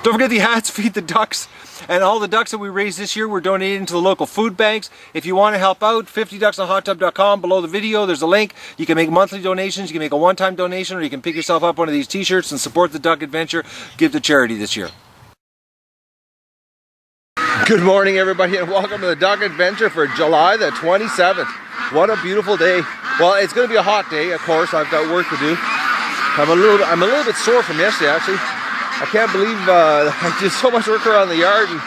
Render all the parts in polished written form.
Don't forget the hats, feed the ducks. And all the ducks that we raised this year, we're donating to the local food banks. If you want to help out, 50ducksonhottub.com. Below the video, there's a link. You can make monthly donations, you can make a one-time donation, or you can pick yourself up one of these t-shirts and support the duck adventure. Give to charity this year. Good morning, everybody, and welcome to the duck adventure for July the 27th. What a beautiful day. Well, it's going to be a hot day, of course. I've got work to do. I'm a little bit sore from yesterday, actually. I can't believe I did so much work around the yard, and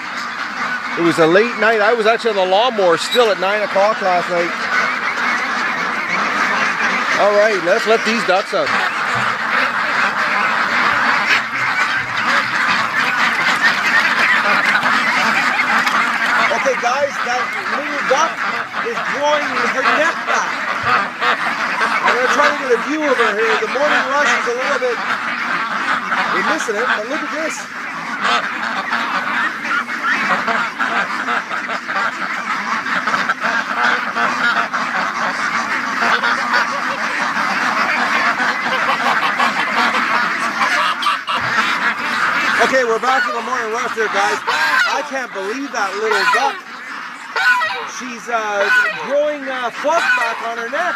it was a late night. I was actually on the lawnmower still at 9 o'clock last night. All right, let's let these ducks out. Okay, guys, that little duck is drawing her neck back. I'm going to try to get a view of her here. The morning rush is a little bit... We're missing it, but look at this. Okay, we're back in the morning rush here, guys. I can't believe that little duck. She's growing fluff back on her neck.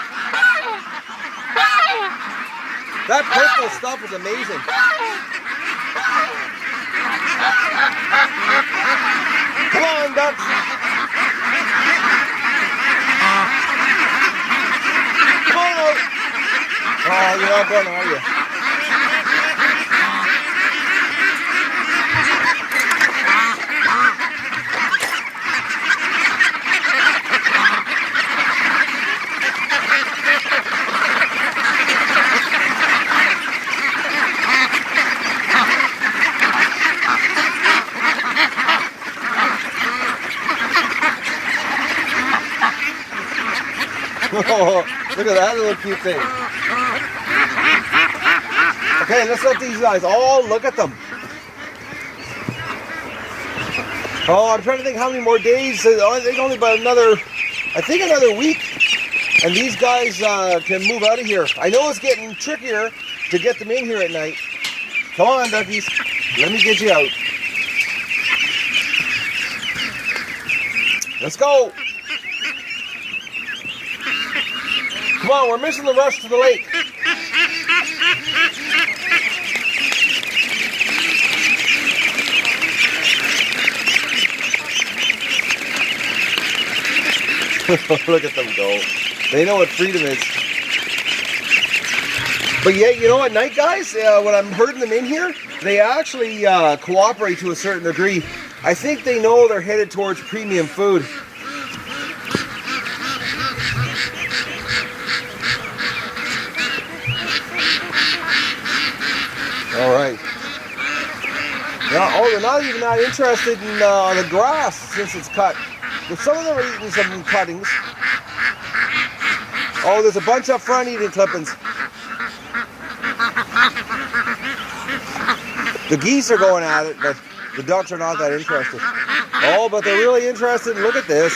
That purple stuff is amazing. Come on, ducks. Come on out. Oh, you're not going, are you? Oh, look at that little cute thing. Okay, let's let these guys. Oh, look at them. Oh, I'm trying to think how many more days. I think only about another week. And these guys can move out of here. I know it's getting trickier to get them in here at night. Come on, duckies. Let me get you out. Let's go. Come on, we're missing the rush to the lake. Look at them go. They know what freedom is. But yeah, you know, at night, guys, when I'm herding them in here, they actually cooperate to a certain degree. I think they know they're headed towards premium food. All right. Yeah, oh, they're not even that interested in on the grass since it's cut. But some of them are eating some cuttings. Oh, there's a bunch up front eating clippings. The geese are going at it, but the ducks are not that interested. Oh, but they're really interested. Look at this.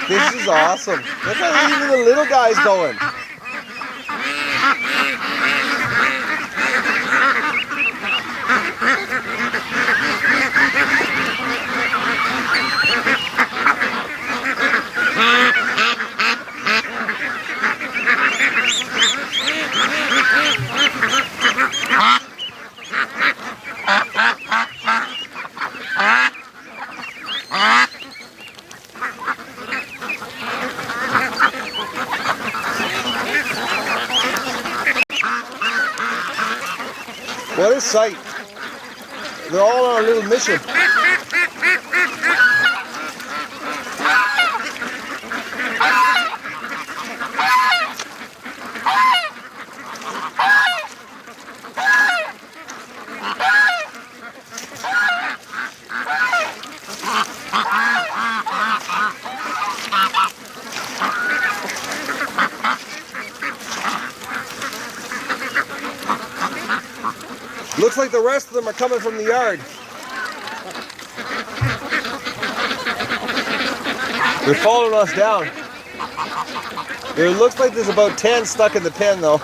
This is awesome. Look at even the little guys going. What a sight. They're all on a little mission. Looks like the rest of them are coming from the yard. They're following us down. It looks like there's about 10 stuck in the pen though.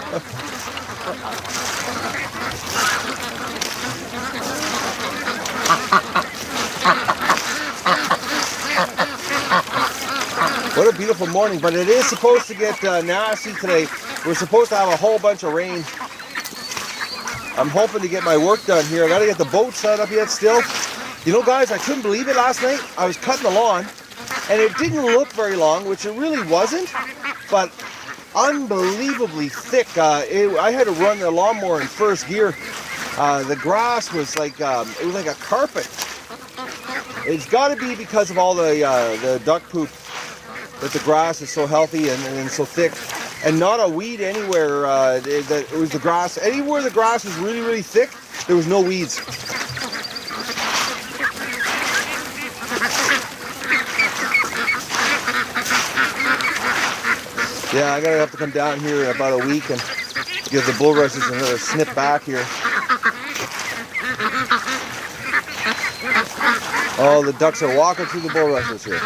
What a beautiful morning, but it is supposed to get nasty today. We're supposed to have a whole bunch of rain. I'm hoping to get my work done here. I gotta get the boat set up yet still. You know guys, I couldn't believe it last night. I was cutting the lawn and it didn't look very long, which it really wasn't, but unbelievably thick. I had to run the lawnmower in first gear. The grass was like, it was like a carpet. It's gotta be because of all the duck poop that the grass is so healthy and so thick. And not a weed anywhere. It was the grass. Anywhere the grass was really, really thick, there was no weeds. Yeah, I'm gonna have to come down here in about a week and give the bulrushes another snip back here. Oh, the ducks are walking through the bulrushes here.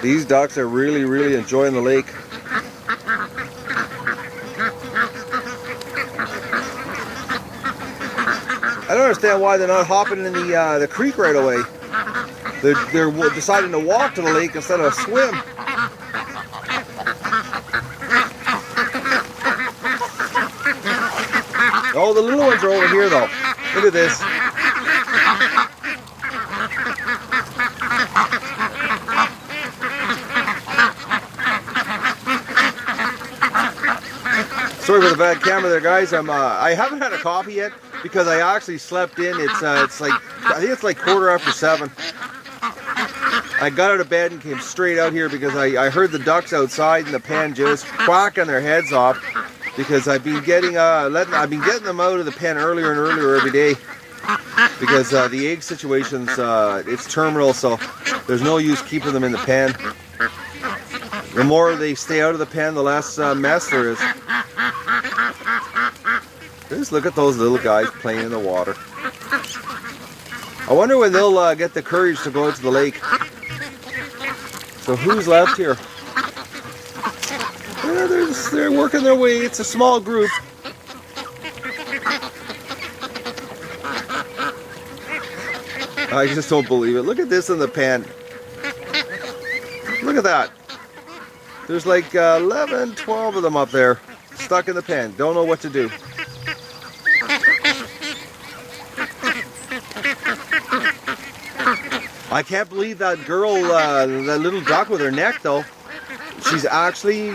These ducks are really, really enjoying the lake. I don't understand why they're not hopping in the creek right away. They're deciding to walk to the lake instead of swim. Oh, the little ones are over here though. Look at this. Sorry for the bad camera there, guys. I haven't had a coffee yet because I actually slept in. It's like, I think it's like 7:15. I got out of bed and came straight out here because I heard the ducks outside in the pen just quacking their heads off because I've been getting them out of the pen earlier and earlier every day because the egg situation's it's terminal, so there's no use keeping them in the pen. The more they stay out of the pen, the less mess there is. Just look at those little guys playing in the water. I wonder when they'll get the courage to go into the lake. So who's left here? Yeah, they're working their way. It's a small group. I just don't believe it. Look at this in the pen. Look at that. There's like 11, 12 of them up there stuck in the pen. Don't know what to do. I can't believe that girl, that little duck with her neck though. She's actually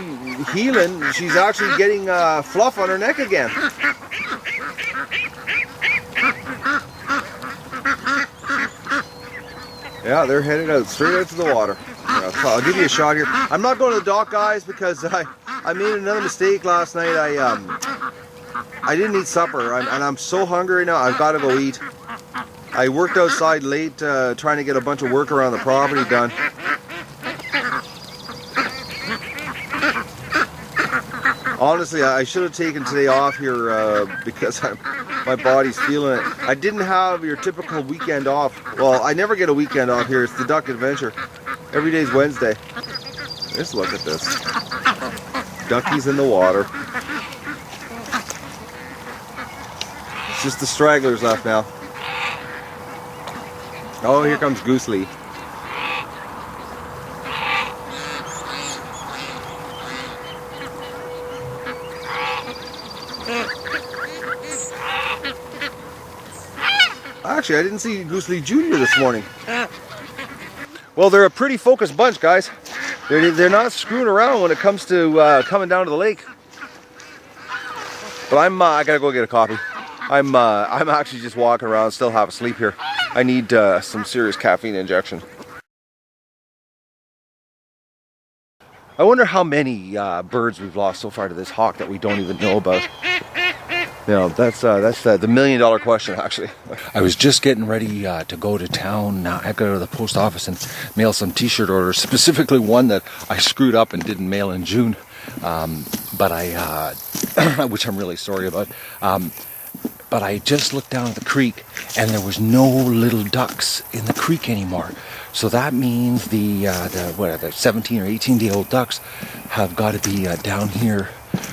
healing. She's actually getting fluff on her neck again. Yeah, they're headed out, straight out to the water. Yeah, so I'll give you a shot here. I'm not going to the dock, guys, because I made another mistake last night. I didn't eat supper, and I'm so hungry now. I've got to go eat. I worked outside late trying to get a bunch of work around the property done. Honestly, I should have taken today off here because my body's feeling it. I didn't have your typical weekend off. Well, I never get a weekend off here. It's the Duck Adventure. Every day's Wednesday. Just look at this. Duckies in the water. It's just the stragglers left now. Oh, here comes Goosely. Actually, I didn't see Goosely Jr. this morning. Well, they're a pretty focused bunch, guys. They're not screwing around when it comes to coming down to the lake. But I gotta go get a coffee. I'm actually just walking around, still half asleep here. I need some serious caffeine injection. I wonder how many birds we've lost so far to this hawk that we don't even know about. You know, that's the million-dollar question, actually. I was just getting ready to go to town. I go to the post office and mail some t-shirt orders, specifically one that I screwed up and didn't mail in June, but I, which I'm really sorry about. But I just looked down at the creek and there was no little ducks in the creek anymore. So that means the 17 or 18-day-old ducks have got to be down here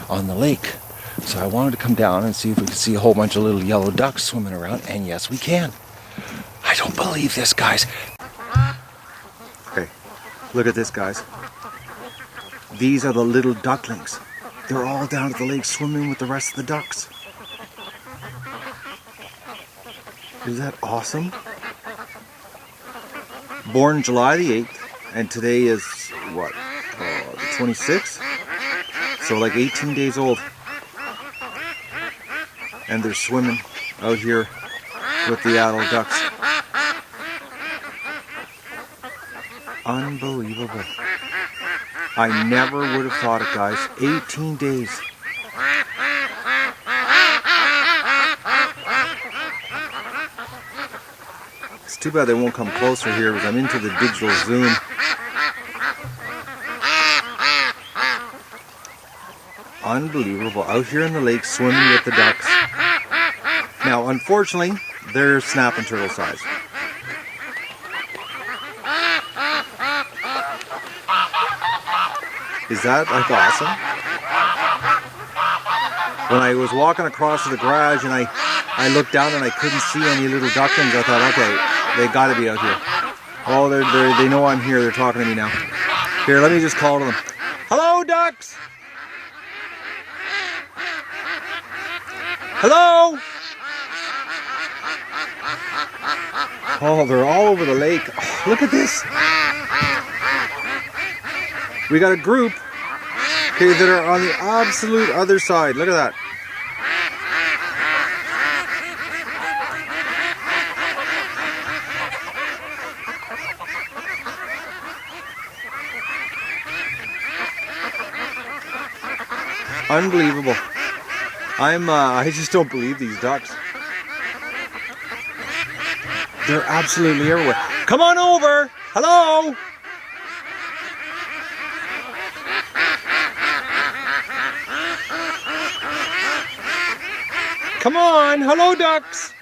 on the lake. So I wanted to come down and see if we could see a whole bunch of little yellow ducks swimming around, and yes, we can. I don't believe this, guys. Okay, look at this, guys. These are the little ducklings. They're all down at the lake swimming with the rest of the ducks. Is that awesome? Born July the 8th, and today is, what, the 26th? So like 18 days old. And they're swimming out here with the adult ducks. Unbelievable. I never would have thought it, guys. 18 days. It's too bad they won't come closer here because I'm into the digital zoom. Unbelievable. Out here in the lake swimming with the ducks. Now, unfortunately, they're snapping turtle size. Is that like awesome? When I was walking across to the garage and I looked down and I couldn't see any little ducklings, I thought, okay, they got to be out here. Oh, they know I'm here. They're talking to me now. Here, let me just call to them. Hello, ducks! Hello! Oh, they're all over the lake. Oh, look at this. We got a group, okay, that are on the absolute other side. Look at that. Unbelievable. I just don't believe these ducks. They're absolutely everywhere. Come on over. Hello. Come on. Hello, ducks.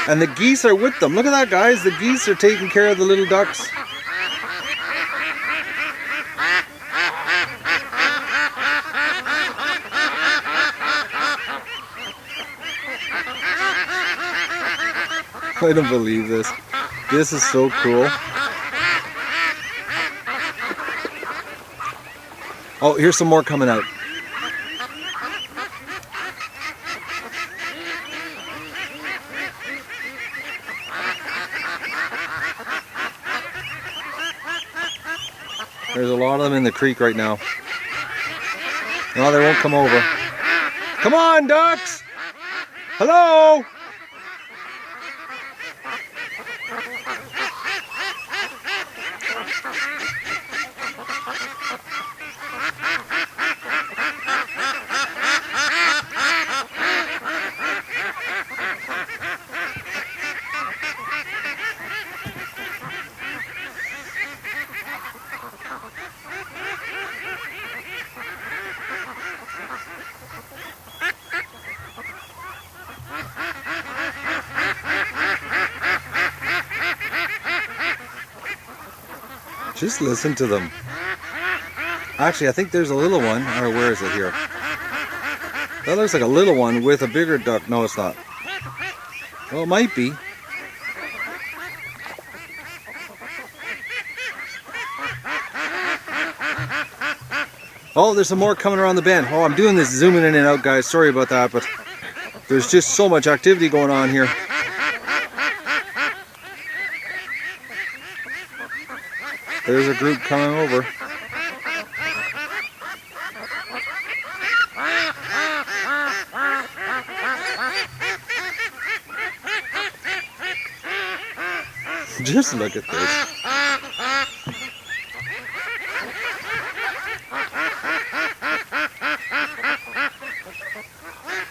And the geese are with them. Look at that, guys. The geese are taking care of the little ducks. I don't believe this. This is so cool. Oh, here's some more coming out. There's a lot of them in the creek right now. No, they won't come over. Come on, ducks! Hello! Just listen to them. Actually, I think there's a little one. Or where is it here? That looks like a little one with a bigger duck. No, it's not. Well, it might be. Oh, there's some more coming around the bend. Oh, I'm doing this zooming in and out, guys. Sorry about that, but there's just so much activity going on here. There's a group coming over. Just look at this.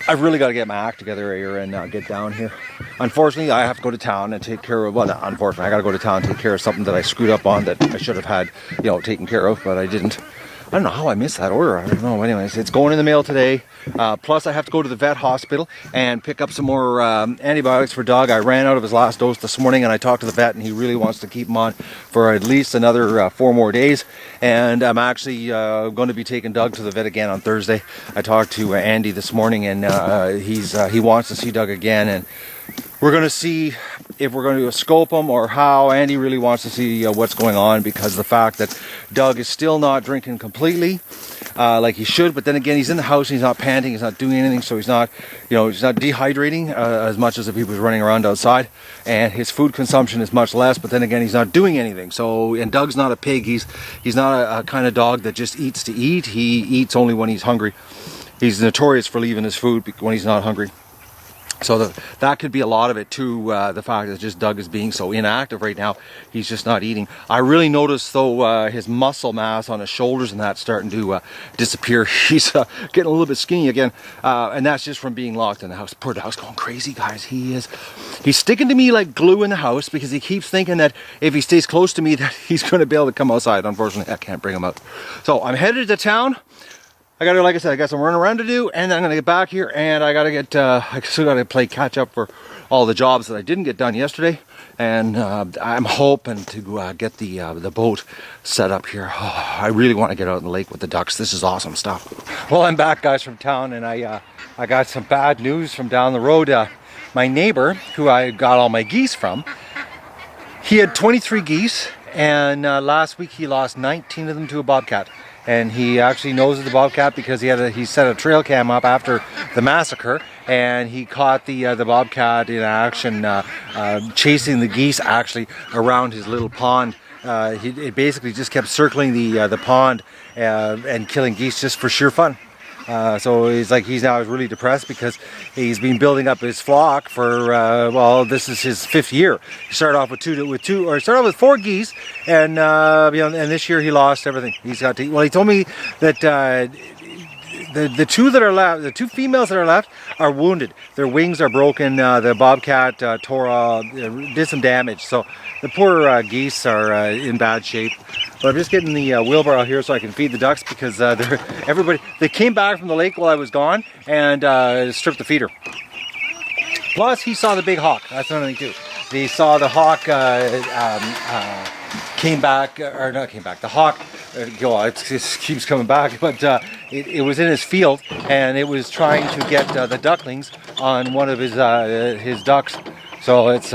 I've really got to get my act together here and get down here. Unfortunately, I have to go to town and take care of, well, not unfortunately, I got to go to town and take care of something that I screwed up on that I should have had, you know, taken care of, but I didn't. I don't know how I missed that order. I don't know. Anyways, it's going in the mail today. Plus, I have to go to the vet hospital and pick up some more antibiotics for Doug. I ran out of his last dose this morning, and I talked to the vet, and he really wants to keep him on for at least another 4 more days. And I'm actually going to be taking Doug to the vet again on Thursday. I talked to Andy this morning, and he wants to see Doug again, and we're going to see if we're going to scope him or how. Andy really wants to see what's going on, because the fact that Doug is still not drinking completely like he should, but then again, he's in the house and he's not panting, he's not doing anything, so he's not, you know, he's not dehydrating as much as if he was running around outside, and his food consumption is much less, but then again, he's not doing anything. So, and Doug's not a pig. He's not a kind of dog that just eats to eat. He eats only when he's hungry. He's notorious for leaving his food when he's not hungry. So that could be a lot of it too, the fact that just Doug is being so inactive right now. He's just not eating. I really noticed though his muscle mass on his shoulders and that's starting to disappear. He's getting a little bit skinny again, and that's just from being locked in the house. Poor Dog's going crazy, guys. He's sticking to me like glue in the house, because he keeps thinking that if he stays close to me that he's going to be able to come outside. Unfortunately, I can't bring him out. So I'm headed to town. I got to, like I said, I got some running around to do, and then I'm going to get back here, and I got to get, I still got to play catch up for all the jobs that I didn't get done yesterday, and I'm hoping to get the boat set up here. Oh, I really want to get out in the lake with the ducks. This is awesome stuff. Well, I'm back, guys, from town, and I got some bad news from down the road. My neighbor, who I got all my geese from, he had 23 geese, and last week he lost 19 of them to a bobcat. And he actually knows the bobcat because he set a trail cam up after the massacre, and he caught the bobcat in action, chasing the geese actually around his little pond. It basically just kept circling the pond and killing geese just for sheer fun. So he's now really depressed because he's been building up his flock for well, this is his 5th year. He started off with 4 geese, and and this year he lost everything. He's got to. Well, he told me that the two that are left, the 2 females that are left, are wounded. Their wings are broken. The bobcat did some damage. So the poor geese are in bad shape. But I'm just getting the wheelbarrow here so I can feed the ducks, because they came back from the lake while I was gone and stripped the feeder. Plus, he saw the big hawk. That's another thing too. They saw the hawk came back, or not came back. The hawk, it just keeps coming back, but it was in his field, and it was trying to get the ducklings on one of his ducks. So it's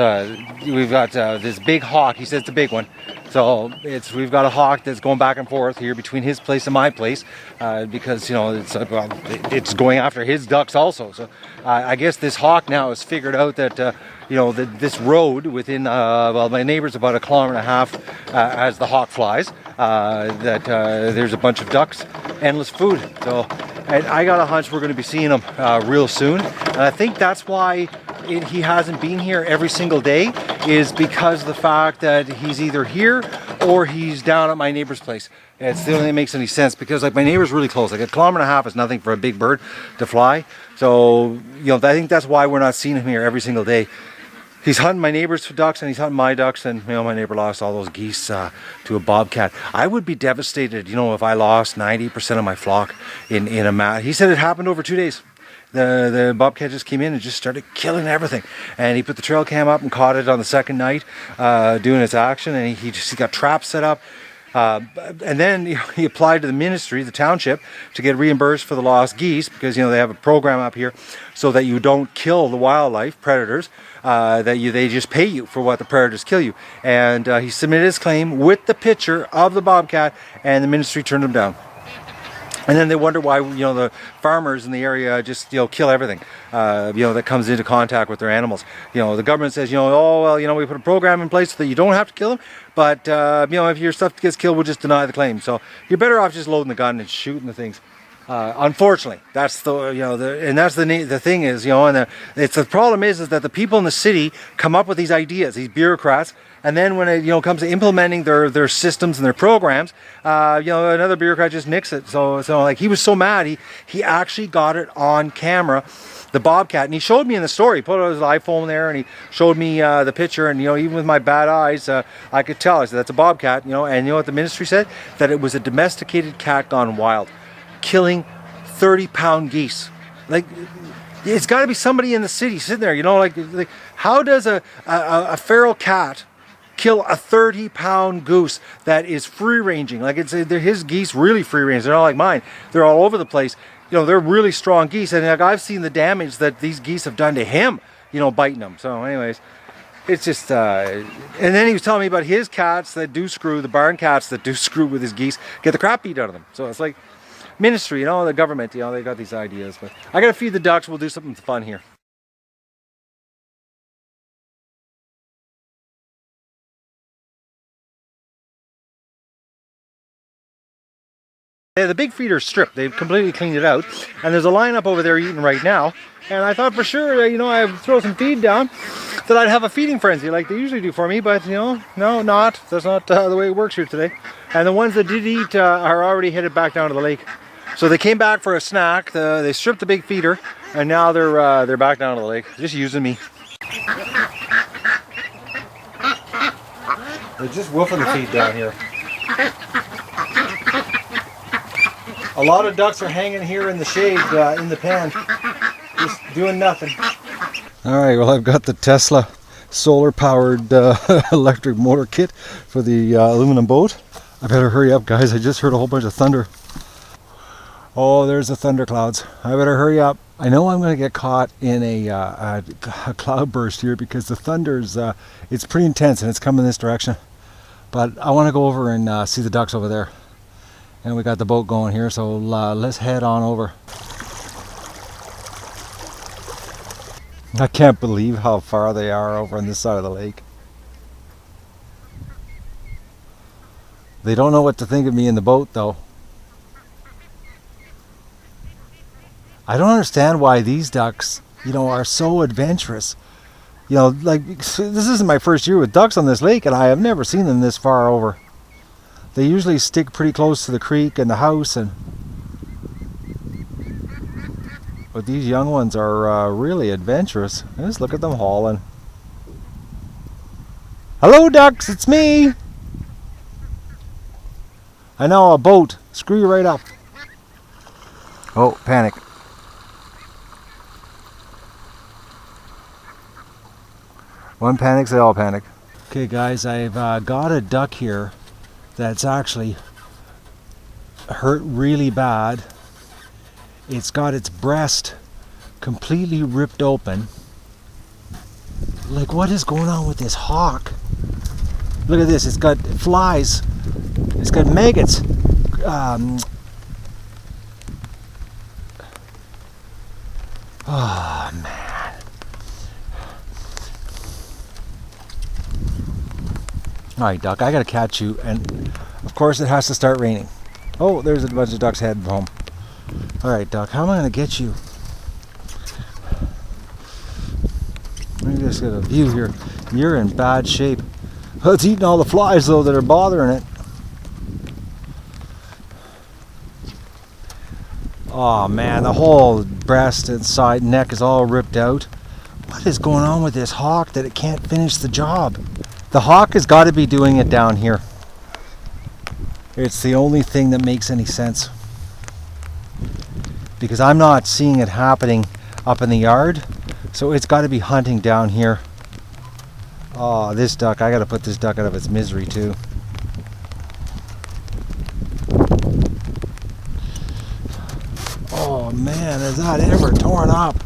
we've got this big hawk. He says it's a big one. So we've got a hawk that's going back and forth here between his place and my place, because it's going after his ducks also. So I guess this hawk now has figured out that this road within my neighbor's about 1.5 kilometers as the hawk flies, that there's a bunch of ducks, endless food. So I got a hunch we're going to be seeing him real soon, and I think that's why he hasn't been here every single day, is because of the fact that he's either here or he's down at my neighbor's place. It's the only thing that makes any sense, because like my neighbor's really close. Like 1.5 kilometers is nothing for a big bird to fly. So I think that's why we're not seeing him here every single day. He's hunting my neighbor's ducks and he's hunting my ducks, and my neighbor lost all those geese to a bobcat. I would be devastated, if I lost 90% of my flock in a mass. He said it happened over 2 days. The bobcat just came in and just started killing everything, and he put the trail cam up and caught it on the second night doing its action, and he got traps set up, and then he applied to the ministry, the township, to get reimbursed for the lost geese, because they have a program up here so that you don't kill the wildlife predators, they just pay you for what the predators kill you. And he submitted his claim with the picture of the bobcat, and the ministry turned him down. And then they wonder why, the farmers in the area just, kill everything, that comes into contact with their animals. The government says, we put a program in place so that you don't have to kill them, but, if your stuff gets killed, we'll just deny the claim. So you're better off just loading the gun and shooting the things. Unfortunately, that's the and that's the thing is, and the problem is that the people in the city come up with these ideas, these bureaucrats, and then when it comes to implementing their systems and their programs, another bureaucrat just nicks it. So like he was so mad, he actually got it on camera, the bobcat, and he showed me in the story. He put his iPhone there and he showed me the picture, and even with my bad eyes, I could tell. I said that's a bobcat, and you know what the ministry said? That it was a domesticated cat gone wild, killing 30-pound geese. Like, it's got to be somebody in the city sitting there, like how does a feral cat kill a 30-pound goose that is free ranging? Like, his geese really free range. They're not like mine. They're all over the place. They're really strong geese, and like I've seen the damage that these geese have done to him, biting them. So anyways, it's just and then he was telling me about his cats that do screw, the barn cats that do screw with his geese, get the crap beat out of them. So it's like ministry, the government, they got these ideas. But I gotta feed the ducks. We'll do something fun here. The big feeder's stripped. They've completely cleaned it out, and there's a lineup over there eating right now. And I thought for sure, I'd throw some feed down, that I'd have a feeding frenzy like they usually do for me. But no, not. That's not the way it works here today. And the ones that did eat are already headed back down to the lake. So they came back for a snack. They stripped the big feeder, and now they're back down to the lake, just using me. They're just wolfing the feed down here. A lot of ducks are hanging here in the shade, in the pen, just doing nothing. All right, well, I've got the Tesla solar-powered electric motor kit for the aluminum boat. I better hurry up, guys. I just heard a whole bunch of thunder. Oh, there's the thunderclouds. I better hurry up. I know I'm going to get caught in a cloud burst here because the thunder's, it's pretty intense and it's coming this direction. But I want to go over and see the ducks over there. And we got the boat going here, so let's head on over. I can't believe how far they are over on this side of the lake. They don't know what to think of me in the boat, though. I don't understand why these ducks, are so adventurous. Like, this isn't my first year with ducks on this lake, and I have never seen them this far over. They usually stick pretty close to the creek and the house, but these young ones are really adventurous. Just look at them hauling. Hello, ducks, it's me. I know, a boat. Screw you right up. Oh, panic. One panics, they all panic. Okay, guys, I've got a duck here that's actually hurt really bad. It's got its breast completely ripped open. Like, what is going on with this hawk? Look at this, it's got flies, it's got maggots. Oh man. Alright, duck, I gotta catch you, and of course it has to start raining. Oh, there's a bunch of ducks heading home. Alright, duck, how am I gonna get you? Let me just get a view here. You're in bad shape. It's eating all the flies, though, that are bothering it. Oh man, the whole breast and side neck is all ripped out. What is going on with this hawk that it can't finish the job? The hawk has got to be doing it down here. It's the only thing that makes any sense. Because I'm not seeing it happening up in the yard. So it's got to be hunting down here. Oh, this duck, I got to put this duck out of its misery too. Oh man, is that ever torn up?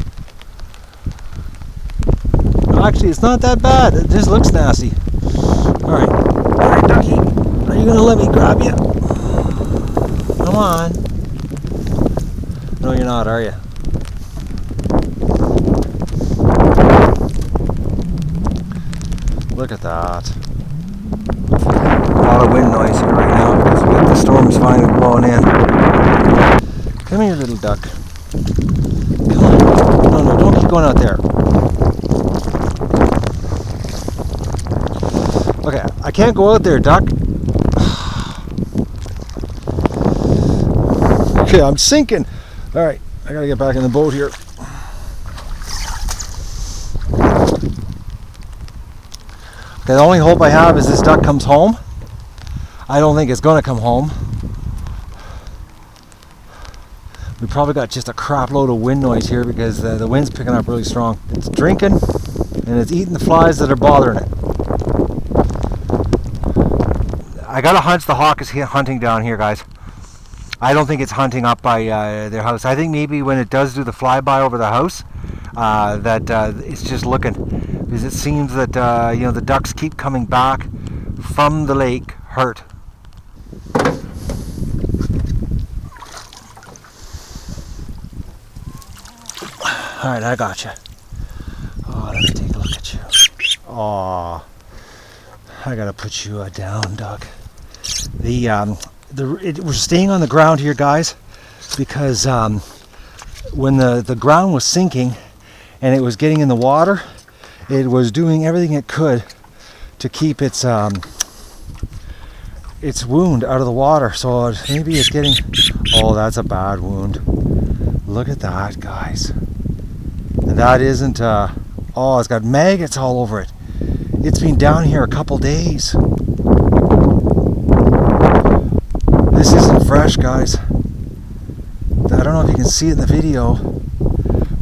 Actually, it's not that bad. It just looks nasty. Alright, ducky. Are you gonna let me grab you? Come on. No, you're not, are you? Look at that. A lot of wind noise here right now because the storm's finally blowing in. Come here, little duck. Come on. No, no, don't keep going out there. Okay, I can't go out there, duck. Okay, I'm sinking. All right, I gotta get back in the boat here. Okay, the only hope I have is this duck comes home. I don't think it's gonna come home. We probably got just a crap load of wind noise here because the wind's picking up really strong. It's drinking and it's eating the flies that are bothering it. I got a hunch the hawk is hunting down here, guys. I don't think it's hunting up by their house. I think maybe when it does do the flyby over the house, that it's just looking, because it seems that you know, the ducks keep coming back from the lake hurt. All right, I got you. Oh, let me take a look at you. Oh, I gotta put you down, duck. We're staying on the ground here, guys, because when the ground was sinking and it was getting in the water, it was doing everything it could to keep its wound out of the water. So maybe it's getting. Oh, that's a bad wound. Look at that, guys. And that isn't. Oh, it's got maggots all over it. It's been down here a couple days. This isn't fresh, guys. I don't know if you can see it in the video,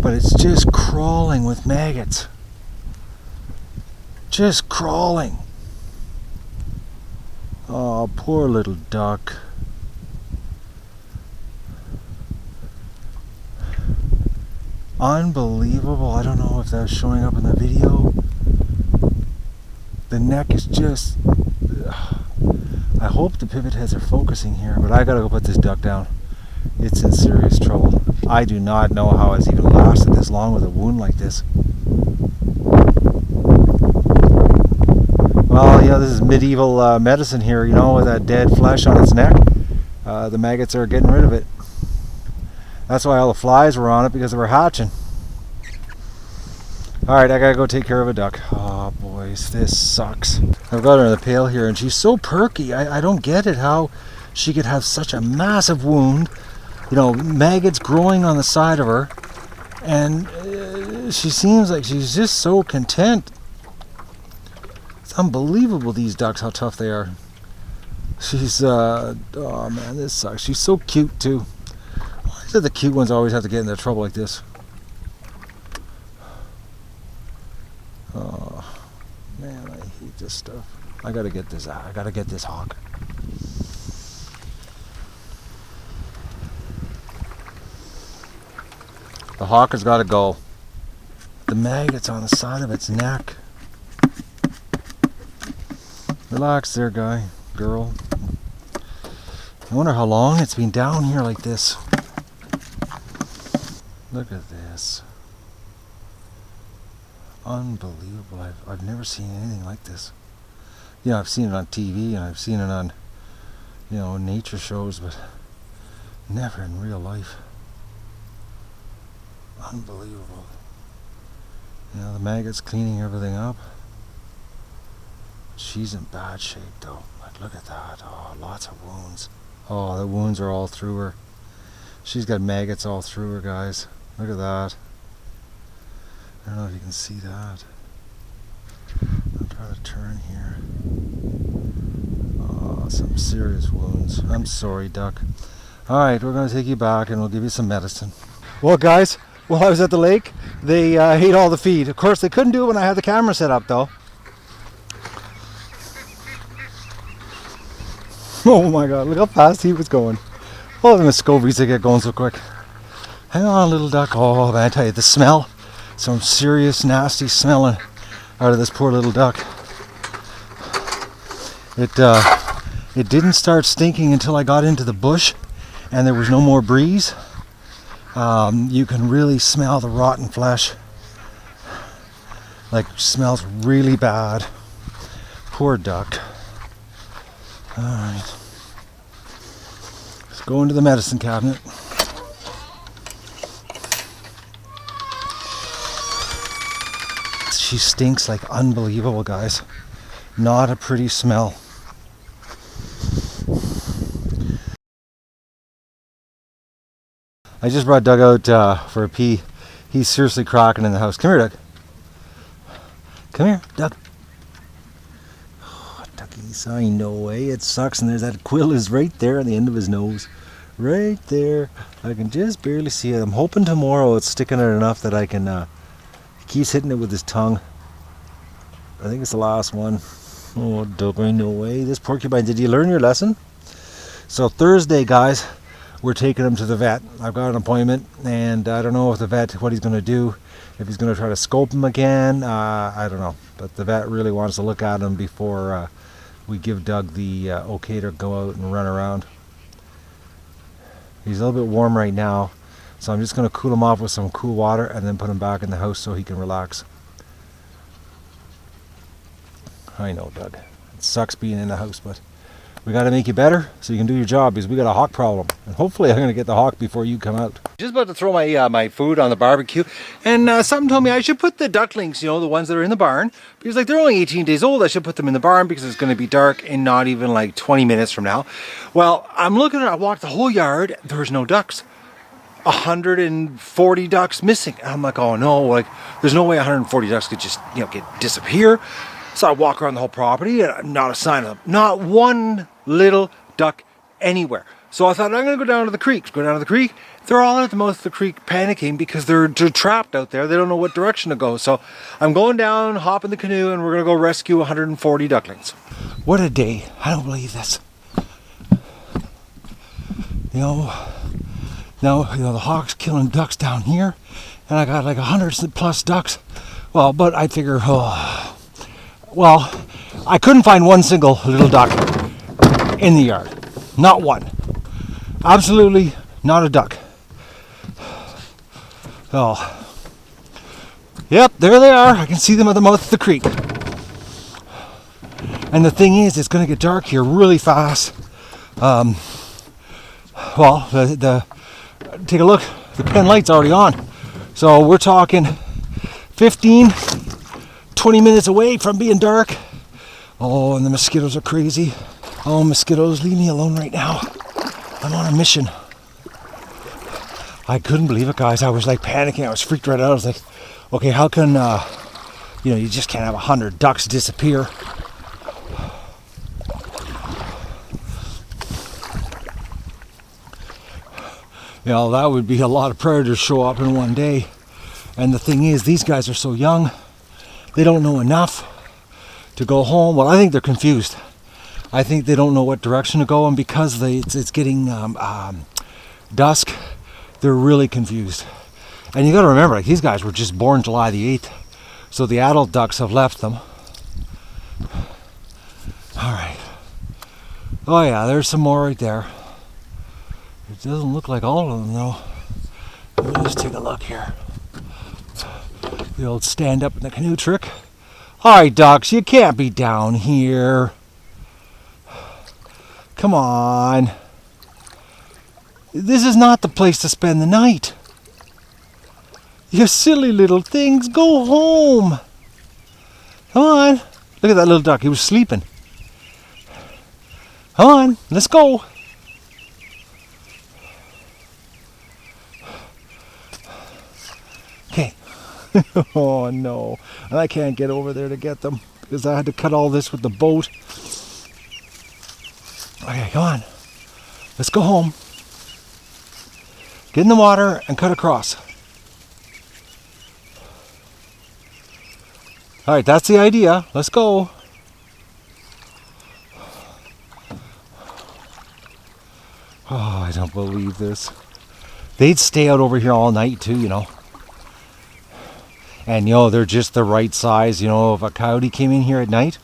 but it's just crawling with maggots. Just crawling. Oh, poor little duck. Unbelievable. I don't know if that's showing up in the video. The neck is just... I hope the pivot heads are focusing here, but I gotta go put this duck down. It's in serious trouble. I do not know how it's even lasted this long with a wound like this. Well, you know, this is medieval medicine here, you know, with that dead flesh on its neck. The maggots are getting rid of it. That's why all the flies were on it, because they were hatching. Alright, I gotta go take care of a duck. Oh, boys, this sucks. I've got her in the pail here, and she's so perky. I don't get it, how she could have such a massive wound. You know, maggots growing on the side of her. And she seems like she's just so content. It's unbelievable, these ducks, how tough they are. She's, oh man, this sucks. She's so cute, too. Why do the cute ones always have to get into trouble like this? Oh man, I hate this stuff. I gotta get this out. I gotta get this hawk. The hawk has gotta go. The maggot's on the side of its neck. Relax there, guy, girl. I wonder how long it's been down here like this. Look at this. Unbelievable. I've never seen anything like this. You know, I've seen it on TV and I've seen it on, you know, nature shows, but never in real life. Unbelievable. You know, the maggot's cleaning everything up. She's in bad shape though. Like, look at that. Oh, lots of wounds. Oh, the wounds are all through her. She's got maggots all through her, guys. Look at that. I don't know if you can see that. I'll try to turn here. Oh, some serious wounds. I'm sorry, duck. Alright, we're going to take you back and we'll give you some medicine. Well, guys, while I was at the lake, they ate all the feed. Of course, they couldn't do it when I had the camera set up, though. Oh my god, look how fast he was going. Oh, the Muscovies, they get going so quick. Hang on, little duck. Oh, man, I tell you, the smell. Some serious, nasty smelling out of this poor little duck. It didn't start stinking until I got into the bush and there was no more breeze. You can really smell the rotten flesh. Like, smells really bad. Poor duck. Alright. Let's go into the medicine cabinet. she stinks like unbelievable, guys. Not a pretty smell. I just brought Doug out for a pee. He's seriously cracking in the house. Come here, Doug. Come here, Doug. Oh, Duckies, I know, eh? It sucks, and there's that quill is right there on the end of his nose. Right there. I can just barely see it. I'm hoping tomorrow it's sticking out enough that I can... he keeps hitting it with his tongue. I think it's the last one. Oh, Doug, I know, eh? This porcupine, did you learn your lesson? So Thursday, guys, we're taking him to the vet. I've got an appointment, and I don't know if the vet, what he's going to do. If he's going to try to scope him again, I don't know. But the vet really wants to look at him before we give Doug the okay to go out and run around. He's a little bit warm right now, so I'm just going to cool him off with some cool water and then put him back in the house so he can relax. I know, Doug. It sucks being in the house, but we got to make you better so you can do your job, because we got a hawk problem. And hopefully I'm going to get the hawk before you come out. Just about to throw my my food on the barbecue, and something told me I should put the ducklings, you know, the ones that are in the barn, because like they're only 18 days old. I should put them in the barn because it's going to be dark in not even like 20 minutes from now. Well, I'm looking at, I walked the whole yard, there's no ducks. 140 ducks missing. I'm like, oh no, like there's no way 140 ducks could just, you know, disappear. So I walk around the whole property, and not a sign of them. Not one little duck anywhere. So I thought, I'm going to go down to the creek. Go down to the creek. They're all at the mouth of the creek panicking because they're trapped out there. They don't know what direction to go. So I'm going down, hop in the canoe, and we're going to go rescue 140 ducklings. What a day. I don't believe this. You know, now, you know, the hawk's killing ducks down here, and I got like 100 plus ducks. Well, but I figure, oh, well, I couldn't find one single little duck in the yard. Not one. Absolutely not a duck. Oh. Yep, there they are. I can see them at the mouth of the creek. And the thing is, it's going to get dark here really fast. Well, take a look. The pen light's already on. So we're talking 15, 20 minutes away from being dark. Oh, and the mosquitoes are crazy. Oh, mosquitoes, leave me alone right now. I'm on a mission. I couldn't believe it, guys. I was like panicking. I was freaked right out. I was like, okay, how can, you know, you just can't have 100 ducks disappear. You know, that would be a lot of predators show up in one day. And the thing is, these guys are so young. They don't know enough to go home. Well, I think they're confused. I think they don't know what direction to go, and because it's getting dusk, they're really confused. And you got to remember, like, these guys were just born July the 8th, so the adult ducks have left them. All right. Oh yeah, there's some more right there. It doesn't look like all of them though. Let me just take a look here. The old stand up in the canoe trick. All right, ducks, you can't be down here. Come on. This is not the place to spend the night. You silly little things, go home. Come on. Look at that little duck, he was sleeping. Come on, let's go. Okay. Oh no, and I can't get over there to get them because I had to cut all this with the boat. Okay, come on. Let's go home. Get in the water and cut across. All right, that's the idea. Let's go. Oh, I don't believe this. They'd stay out over here all night too, you know. And you know, they're just the right size. You know, if a coyote came in here at night,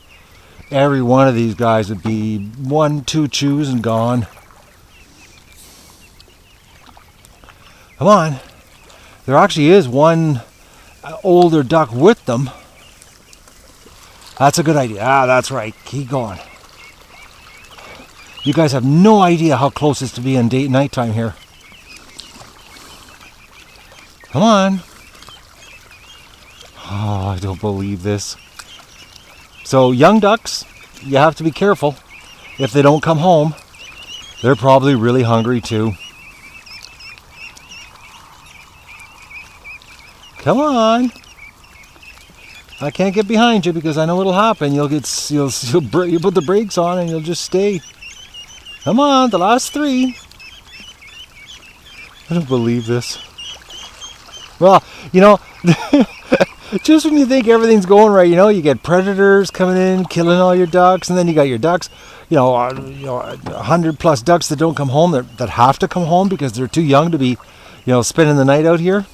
every one of these guys would be 1-2 chews and gone. Come on. There actually is one older duck with them. That's a good idea. Ah, that's right. Keep going. You guys have no idea how close it's to being nighttime here. Come on. Oh, I don't believe this. So young ducks, you have to be careful. If they don't come home, they're probably really hungry too. Come on. I can't get behind you because I know what'll happen. You'll put the brakes on and you'll just stay. Come on, the last 3. I don't believe this. Well, you know, just when you think everything's going right, you know, you get predators coming in, killing all your ducks, and then you got your ducks, 100 plus ducks that don't come home, that have to come home because they're too young to be, spending the night out here.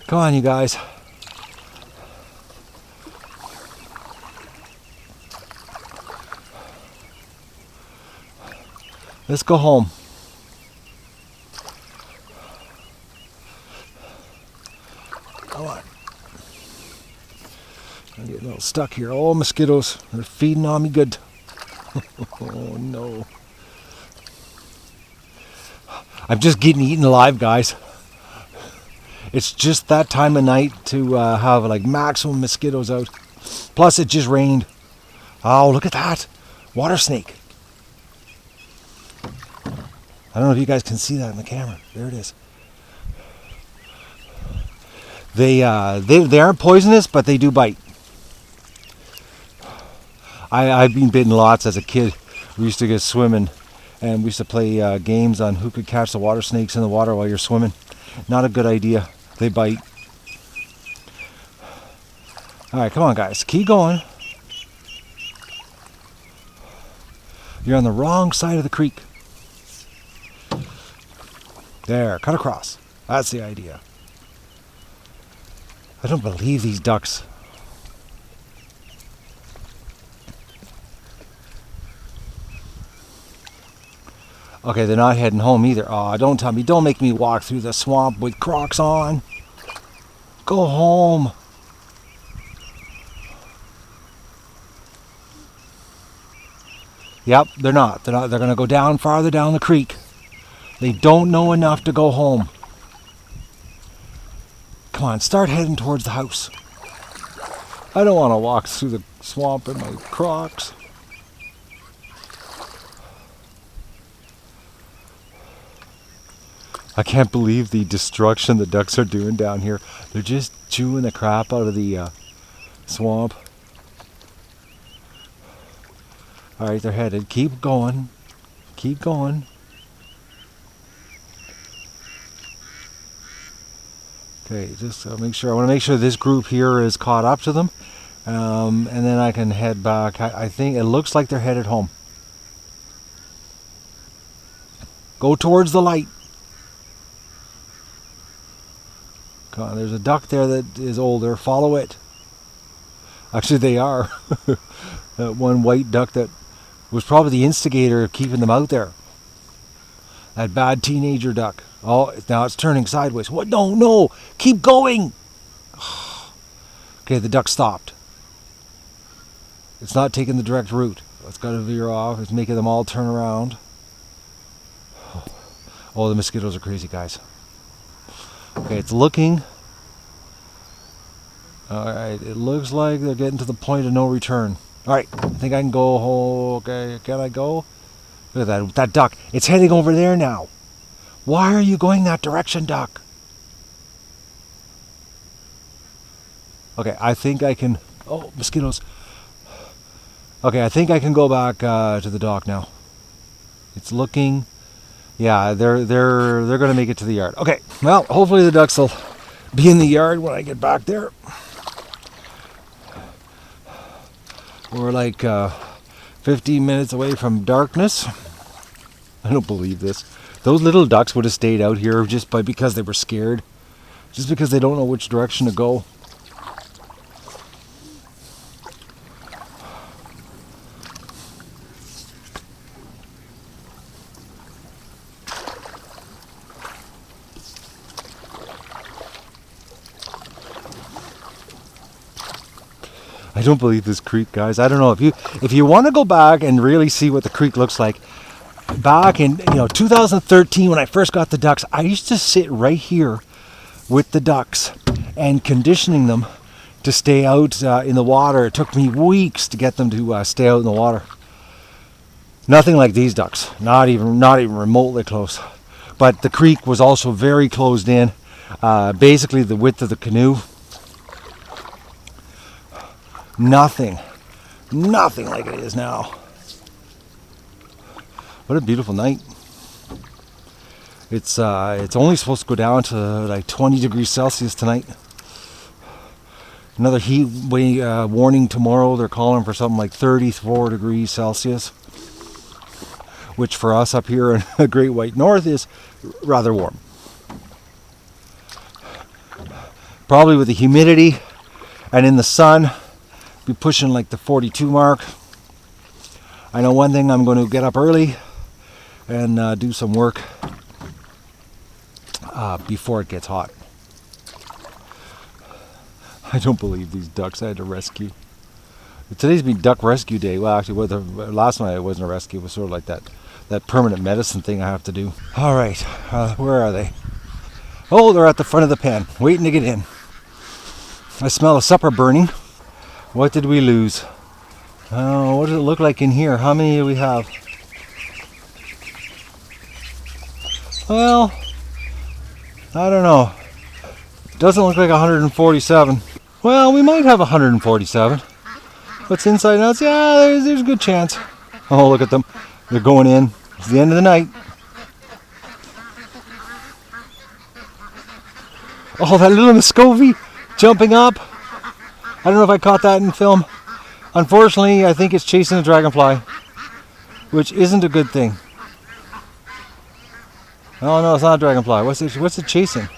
Come on, you guys. Let's go home. Come on. I'm getting a little stuck here. Oh, mosquitoes. They're feeding on me good. Oh, no. I'm just getting eaten alive, guys. It's just that time of night to have like maximum mosquitoes out. Plus, it just rained. Oh, look at that. Water snake. I don't know if you guys can see that in the camera. There it is. They aren't poisonous, but they do bite. I've been bitten lots as a kid. We used to go swimming, and we used to play games on who could catch the water snakes in the water while you're swimming. Not a good idea. They bite. All right, come on, guys. Keep going. You're on the wrong side of the creek. There, cut across. That's the idea. I don't believe these ducks. Okay, they're not heading home either. Oh, don't tell me. Don't make me walk through the swamp with Crocs on. Go home. Yep, they're not. They're going to go down farther down the creek. They don't know enough to go home. Come on, start heading towards the house. I don't want to walk through the swamp in my Crocs. I can't believe the destruction the ducks are doing down here. They're just chewing the crap out of the swamp. All right, they're headed. Keep going. Keep going. Okay, just make sure. I want to make sure this group here is caught up to them, and then I can head back. I think it looks like they're headed home. Go towards the light. Come on, there's a duck there that is older. Follow it. Actually, they are. That one white duck that was probably the instigator of keeping them out there. That bad teenager duck. Oh, now it's turning sideways. What? No, no. Keep going. Okay, the duck stopped. It's not taking the direct route. It's got to veer off. It's making them all turn around. Oh, the mosquitoes are crazy, guys. Okay, it's looking. Alright, it looks like they're getting to the point of no return. Alright, I think I can go. Okay, can I go? Look at that duck. It's heading over there now. Why are you going that direction, duck? Okay, I think I can. Oh, mosquitoes. Okay, I think I can go back to the dock now. It's looking. Yeah, they're going to make it to the yard. Okay, well, hopefully the ducks will be in the yard when I get back there. We're like 15 minutes away from darkness. I don't believe this. Those little ducks would have stayed out here just because they were scared. Just because they don't know which direction to go. I don't believe this creek, guys. I don't know if you want to go back and really see what the creek looks like. Back in 2013 when I first got the ducks, I used to sit right here with the ducks and conditioning them to stay out in the water. It took me weeks to get them to stay out in the water. Nothing like these ducks, not even remotely close. But the creek was also very closed in, basically the width of the canoe. Nothing like it is now. What a beautiful night. It's only supposed to go down to like 20 degrees Celsius tonight. Another heat warning tomorrow. They're calling for something like 34 degrees Celsius, which for us up here in the Great White North is rather warm. Probably with the humidity and in the sun, be pushing like the 42 mark. I know one thing, I'm going to get up early and do some work before it gets hot. I don't believe these ducks I had to rescue. Today's been duck rescue day. Well, actually, last night it wasn't a rescue. It was sort of like that permanent medicine thing I have to do. All right, where are they? Oh, they're at the front of the pen, waiting to get in. I smell a supper burning. What did we lose? Oh, what does it look like in here? How many do we have? Well, I don't know. Doesn't look like 147. Well, we might have 147. What's inside and out? Yeah, there's a good chance. Oh, look at them. They're going in. It's the end of the night. Oh, that little Muscovy jumping up. I don't know if I caught that in film. Unfortunately, I think it's chasing a dragonfly, which isn't a good thing. Oh no, it's not a dragonfly. What's it chasing?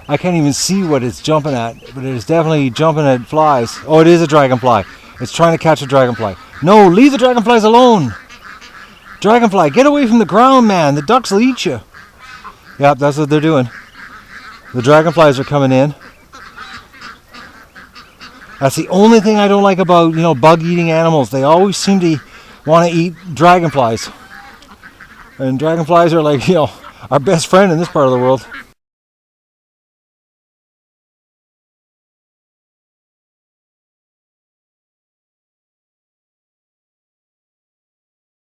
I can't even see what it's jumping at, but it is definitely jumping at flies. Oh, it is a dragonfly. It's trying to catch a dragonfly. No, leave the dragonflies alone. Dragonfly, get away from the ground, man. The ducks will eat you. Yep, that's what they're doing. The dragonflies are coming in. That's the only thing I don't like about, bug-eating animals. They always seem to want to eat dragonflies. And dragonflies are like, our best friend in this part of the world.